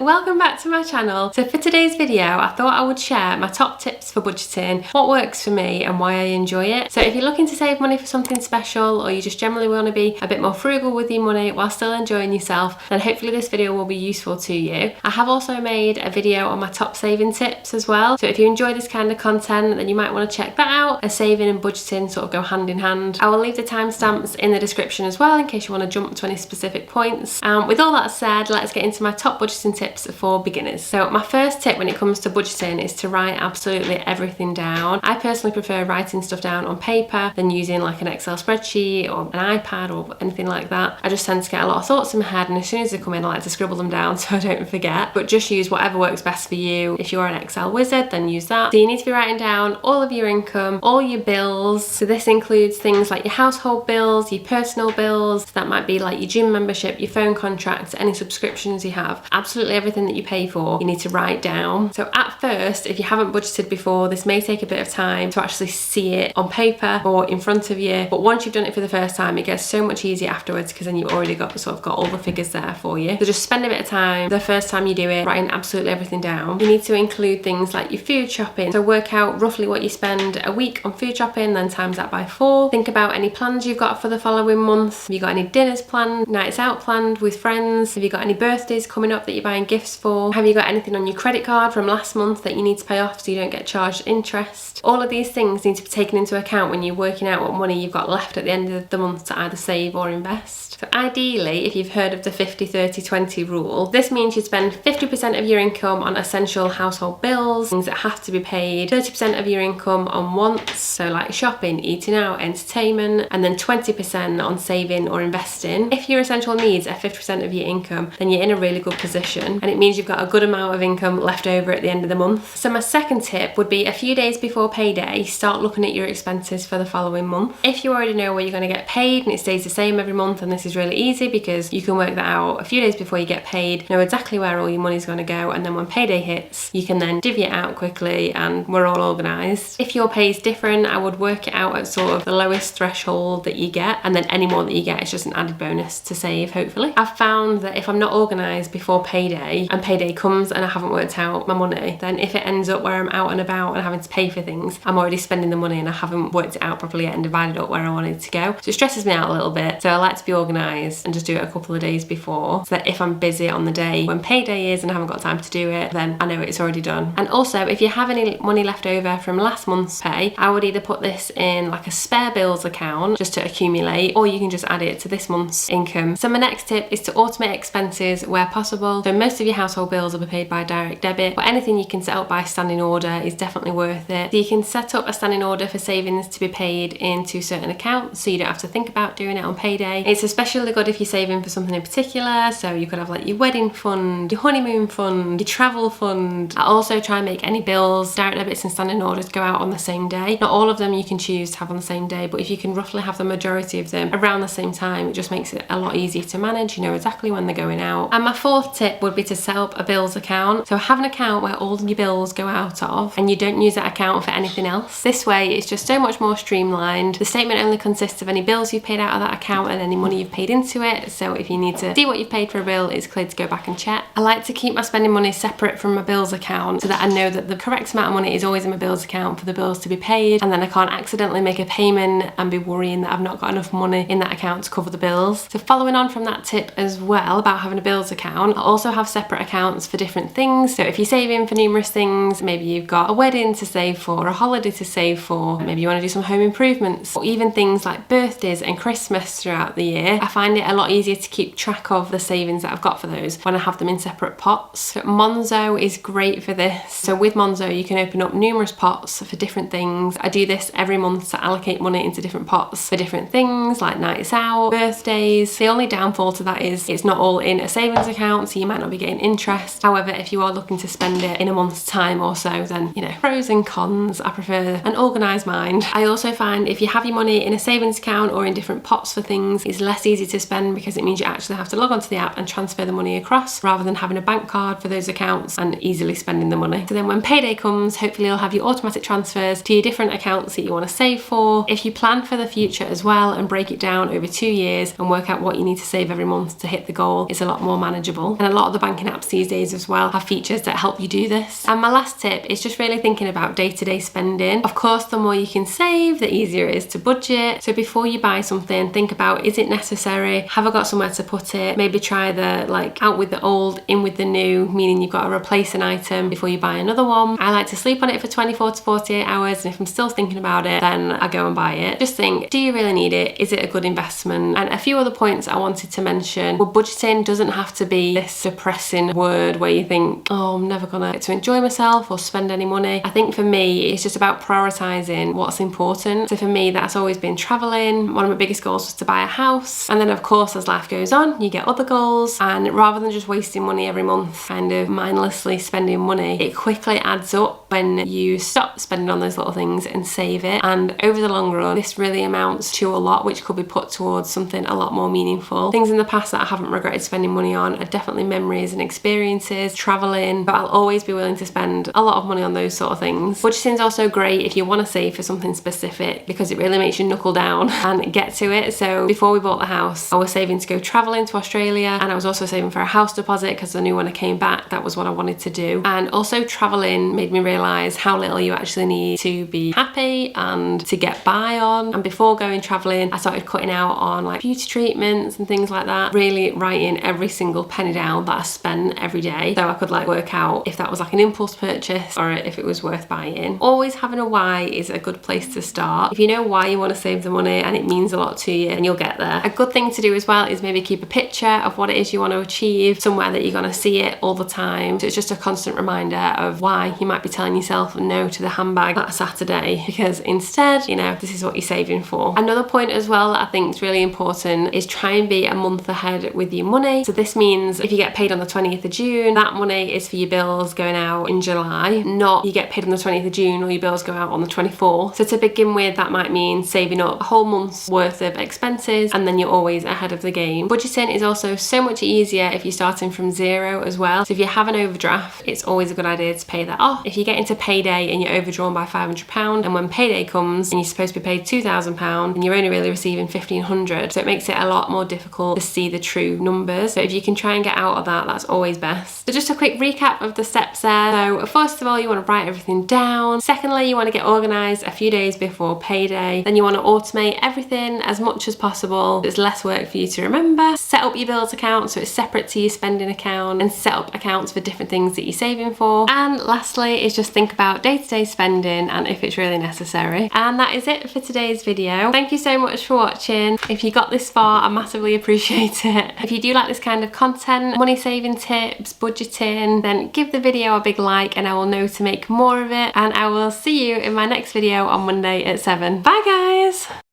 welcome back to my channel. So for today's video, I thought I would share my top tips for budgeting, what works for me and why I enjoy it. So if you're looking to save money for something special, or you just generally want to be a bit more frugal with your money while still enjoying yourself, then hopefully this video will be useful to you. I have also made a video on my top saving tips as well. So if you enjoy this kind of content, then you might want to check that out, as saving and budgeting sort of go hand in hand. I will leave the timestamps in the description as well in case you want to jump to any specific points. With all that said, let's get into my top budgeting tips for beginners. So my first tip when it comes to budgeting is to write absolutely everything down. I personally prefer writing stuff down on paper than using like an Excel spreadsheet or an iPad or anything like that. I just tend to get a lot of thoughts in my head, and as soon as they come in I like to scribble them down so I don't forget. But just use whatever works best for you. If you're an Excel wizard, then use that. So you need to be writing down all of your income, all your bills. So this includes things like your household bills, your personal bills. So that might be like your gym membership, your phone contracts, any subscriptions you have. Absolutely everything that you pay for, you need to write down. So at first, if you haven't budgeted before, this may take a bit of time to actually see it on paper or in front of you. But once you've done it for the first time, it gets so much easier afterwards because then you've already got all the figures there for you. So just spend a bit of time the first time you do it, writing absolutely everything down. You need to include things like your food shopping. So work out roughly what you spend a week on food shopping, then times that by 4. Think about any plans you've got for the following month. Have you got any dinners planned, nights out planned with friends? Have you got any birthdays coming up that you're buying gifts for? Have you got anything on your credit card from last month that you need to pay off so you don't get charged interest? All of these things need to be taken into account when you're working out what money you've got left at the end of the month to either save or invest. So ideally, if you've heard of the 50-30-20 rule, this means you spend 50% of your income on essential household bills, things that have to be paid, 30% of your income on wants, so like shopping, eating out, entertainment, and then 20% on saving or investing. If your essential needs are 50% of your income, then you're in a really good position, and it means you've got a good amount of income left over at the end of the month. So my second tip would be a few days before payday, start looking at your expenses for the following month. If you already know where you're going to get paid and it stays the same every month, then this is really easy because you can work that out a few days before you get paid, know exactly where all your money's going to go, and then when payday hits, you can then divvy it out quickly and we're all organised. If your pay is different, I would work it out at sort of the lowest threshold that you get, and then any more that you get is just an added bonus to save, hopefully. I've found that if I'm not organised before payday and payday comes and I haven't worked out my money, then if it ends up where I'm out and about and having to pay for things, I'm already spending the money and I haven't worked it out properly yet and divided up where I wanted to go. So it stresses me out a little bit. So I like to be organised and just do it a couple of days before, so that if I'm busy on the day when payday is and I haven't got time to do it, then I know it's already done. And also, if you have any money left over from last month's pay, I would either put this in like a spare bills account just to accumulate, or you can just add it to this month's income. So my next tip is to automate expenses where possible. So most of your household bills will be paid by direct debit, but anything you can set up by standing order is definitely worth it. So you can set up a standing order for savings to be paid into certain accounts, so you don't have to think about doing it on payday. It's especially good if you're saving for something in particular, so you could have like your wedding fund, your honeymoon fund, your travel fund. I also try and make any bills, direct debits and standing orders go out on the same day. Not all of them you can choose to have on the same day, but if you can roughly have the majority of them around the same time, it just makes it a lot easier to manage. You know exactly when they're going out. And my fourth tip would be to set up a bills account. So have an account where all your bills go out of and you don't use that account for anything else. This way it's just so much more streamlined. The statement only consists of any bills you've paid out of that account and any money you've paid into it, so if you need to see what you've paid for a bill, it's clear to go back and check. I like to keep my spending money separate from my bills account so that I know that the correct amount of money is always in my bills account for the bills to be paid, and then I can't accidentally make a payment and be worrying that I've not got enough money in that account to cover the bills. So following on from that tip as well about having a bills account, I also have separate accounts for different things. So if you're saving for numerous things, maybe you've got a wedding to save for, a holiday to save for, maybe you want to do some home improvements, or even things like birthdays and Christmas throughout the year, I find it a lot easier to keep track of the savings that I've got for those when I have them in separate pots. So Monzo is great for this. So with Monzo you can open up numerous pots for different things. I do this every month to allocate money into different pots for different things like nights out, birthdays. The only downfall to that is it's not all in a savings account, so you might not be getting interest. However, if you are looking to spend it in a month's time or so, then you know, pros and cons. I prefer an organised mind. I also find if you have your money in a savings account or in different pots for things, it's less easy to spend because it means you actually have to log onto the app and transfer the money across rather than having a bank card for those accounts and easily spending the money. So then when payday comes, hopefully you'll have your automatic transfers to your different accounts that you want to save for. If you plan for the future as well and break it down over 2 years and work out what you need to save every month to hit the goal, it's a lot more manageable. And a lot of the banking apps these days as well have features that help you do this. And my last tip is just really thinking about day-to-day spending. Of course, the more you can save, the easier it is to budget. So before you buy something, think about, is it necessary? Have I got somewhere to put it? Maybe try the like out with the old, in with the new, meaning you've got to replace an item before you buy another one. I like to sleep on it for 24 to 48 hours, and if I'm still thinking about it, then I go and buy it. Just think, do you really need it? Is it a good investment? And a few other points I wanted to mention. Well, budgeting doesn't have to be this depressing word where you think, oh, I'm never gonna get to enjoy myself or spend any money. I think for me, it's just about prioritizing what's important. So for me, that's always been traveling. One of my biggest goals was to buy a house. And then of course, as life goes on, you get other goals. And rather than just wasting money every month, kind of mindlessly spending money, it quickly adds up when you stop spending on those little things and save it. And over the long run, this really amounts to a lot, which could be put towards something a lot more meaningful. Things in the past that I haven't regretted spending money on are definitely memories and experiences, traveling, but I'll always be willing to spend a lot of money on those sort of things. Budgeting is also great if you want to save for something specific, because it really makes you knuckle down and get to it. So before we bought the house, I was saving to go traveling to Australia, and I was also saving for a house deposit because I knew when I came back that was what I wanted to do. And also traveling made me realise how little you actually need to be happy and to get by on. And before going traveling, I started cutting out on like beauty treatments and things like that, really writing every single penny down that I spent every day, so I could like work out if that was like an impulse purchase or if it was worth buying. Always having a why is a good place to start. If you know why you want to save the money and it means a lot to you, and you'll get there. A good thing to do as well is maybe keep a picture of what it is you want to achieve, somewhere that you're going to see it all the time. So it's just a constant reminder of why you might be telling yourself no to the handbag that Saturday, because instead, you know, this is what you're saving for. Another point as well that I think is really important is try and be a month ahead with your money. So this means if you get paid on the 20th of June, that money is for your bills going out in July, not you get paid on the 20th of June or your bills go out on the 24th. So to begin with, that might mean saving up a whole month's worth of expenses, and then you're always ahead of the game. Budgeting is also so much easier if you're starting from zero as well. So if you have an overdraft, it's always a good idea to pay that off. If you get into payday and you're overdrawn by £500, and when payday comes and you're supposed to be paid £2,000 and you're only really receiving £1,500, so it makes it a lot more difficult to see the true numbers. So if you can try and get out of that, that's always best. So just a quick recap of the steps there. So first of all, you want to write everything down. Secondly, you want to get organised a few days before payday. Then you want to automate everything as much as possible. There's less work for you to remember. Set up your bills account so it's separate to your spending account, and set up accounts for different things that you're saving for. And lastly is just think about day-to-day spending and if it's really necessary. And that is it for today's video. Thank you so much for watching. If you got this far, I massively appreciate it. If you do like this kind of content, money saving tips, budgeting, then give the video a big like and I will know to make more of it. And I will see you in my next video on Monday at 7. Bye guys!